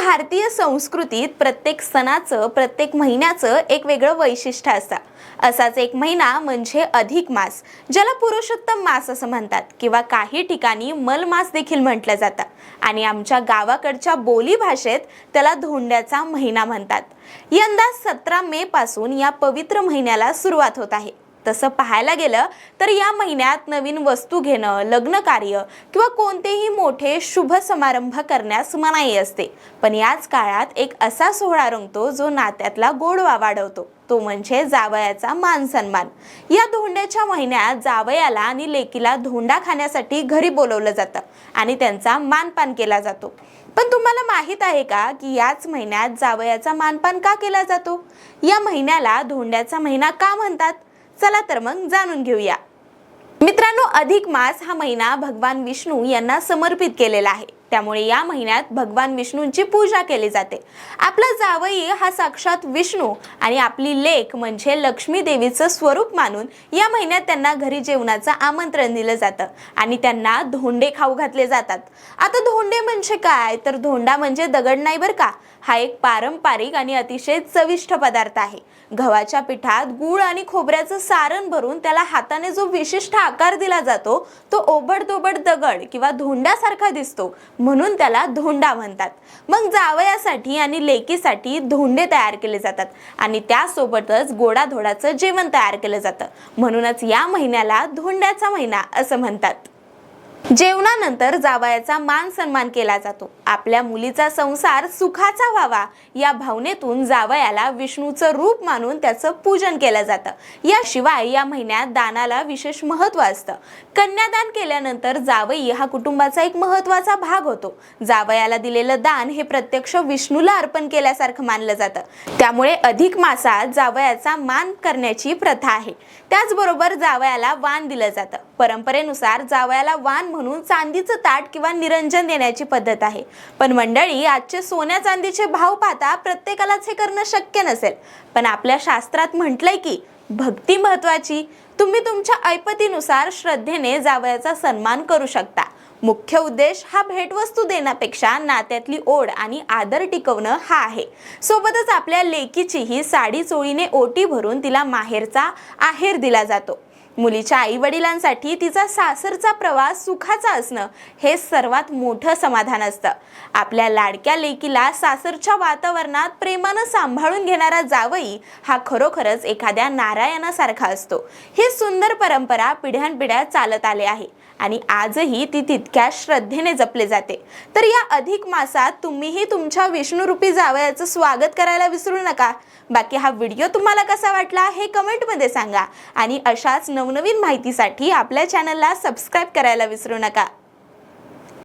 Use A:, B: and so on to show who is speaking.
A: भारतीय संस्कृतीत प्रत्येक सणाचं प्रत्येक महिन्याचं एक वेगळं वैशिष्ट्य असतं। असाच एक महिना म्हणजे अधिक मास, ज्याला पुरुषोत्तम मास असं म्हणतात किंवा काही ठिकाणी मलमास देखील म्हटलं जातं आणि आमच्या गावाकडच्या बोली भाषेत त्याला धोंड्याचा महिना म्हणतात। यंदा 17 मे पासून या पवित्र महिन्याला सुरुवात होत आहे। तसं पाहायला गेलं तर या महिन्यात नवीन वस्तू घेणं, लग्न कार्य किंवा कोणतेही मोठे शुभ समारंभ करण्यास मनाई असते। पण याच काळात एक असा सोहळा रंगतो जो नात्यातला गोडवा वाढवतो, तो म्हणजे जावयाचा मान सन्मान। या धोंड्याच्या महिन्यात जावयाला आणि लेकीला धोंडा खाण्यासाठी घरी बोलवलं जातं आणि त्यांचा मानपान केला जातो। पण तुम्हाला माहित आहे का की याच महिन्यात जावयाचा मानपान का केला जातो? या महिन्याला धोंड्याचा महिना का म्हणतात? चला तर मग जाणून घेऊया। मित्रांनो, अधिक मास हा महिना भगवान विष्णू यांना समर्पित केलेला आहे। त्यामुळे या महिन्यात भगवान विष्णूंची पूजा केली जाते। आपला जावई हा साक्षात विष्णू आणि आपली लेक म्हणजे लक्ष्मी देवीचं स्वरूप मानून या महिन्यात त्यांना घरी जेवणाचं आमंत्रण दिलं जातं आणि त्यांना धोंडे खाऊ घातले जातात। आता धोंडे म्हणजे काय? तर धोंडा म्हणजे दगड नाही बरं का, हा एक पारंपरिक आणि अतिशय चविष्ट पदार्थ आहे। गव्हाच्या पिठात गूळ आणि खोबऱ्याचं सारण भरून त्याला हाताने जो विशिष्ट आकार दिला जातो तो ओबडधोबड दगड किंवा धोंड्यासारखा दिसतो, म्हणून त्याला धोंडा म्हणतात। मग जावयासाठी आणि लेकीसाठी धोंडे तयार केले जातात आणि त्यासोबतच गोडाधोडाचं जेवण तयार केलं जातं, म्हणूनच या महिन्याला धोंड्याचा महिना असं म्हणतात। जेवणानंतर जावयाचा मान सन्मान केला जातो। आपल्या मुलीचा संसार सुखाचा व्हावा या भावनेतून जावयाला विष्णूचं रूप मानून त्याचं पूजन केलं जातं। याशिवाय या महिन्यात दानाला विशेष महत्त्व असतं। कन्यादान केल्यानंतर जावई हा कुटुंबाचा एक महत्त्वाचा भाग होतो। जावयाला दिलेलं दान हे प्रत्यक्ष विष्णूला अर्पण केल्यासारखं मानलं जातं। त्यामुळे अधिक मासात जावयाचा मान करण्याची प्रथा आहे। त्याचबरोबर जावयाला वाण दिलं जातं। परंपरेनुसार जावयाला वाण म्हणून चांदीचं ताट किंवा निरंजन देण्याची पद्धत आहे। पण मंडळी, आजचे सोन्या चांदीचे भाव पाहता प्रत्येकालाच हे करणं शक्य नसेल। पण आपल्या शास्त्रात म्हटलंय की भक्ती महत्वाची। तुम्ही तुमच्या ऐपतीनुसार श्रद्धेने जावयाचा सन्मान करू शकता। मुख्य उद्देश हा भेटवस्तू देण्यापेक्षा नात्यातली ओढ आणि आदर टिकवणं हा आहे। सोबतच आपल्या लेकीचीही साडी चोळीने ओटी भरून तिला माहेरचा आहेर दिला जातो। मुलीच्या आई वडिलांसाठी तिचा सासरचा प्रवास सुखाचा असणं हे सर्वात मोठं समाधान असतं। आपल्या लाडक्या लेकीला सासरच्या वातावरणात प्रेमानं सांभाळून घेणारा जावई हा खरोखरच एखाद्या नारायणासारखा असतो। ही सुंदर परंपरा पिढ्यानपिढ्या चालत आली आहे आणि आजही ती तितक्या श्रद्धेने जपली जाते। तर या अधिक मासात तुम्हीही तुमच्या विष्णुरूपी जावयाचं स्वागत करायला विसरू नका। बाकी हा व्हिडिओ तुम्हाला कसा वाटला हे कमेंटमध्ये सांगा आणि अशाच नवनवीन माहितीसाठी आपल्या चॅनलला सबस्क्राईब करायला विसरू नका।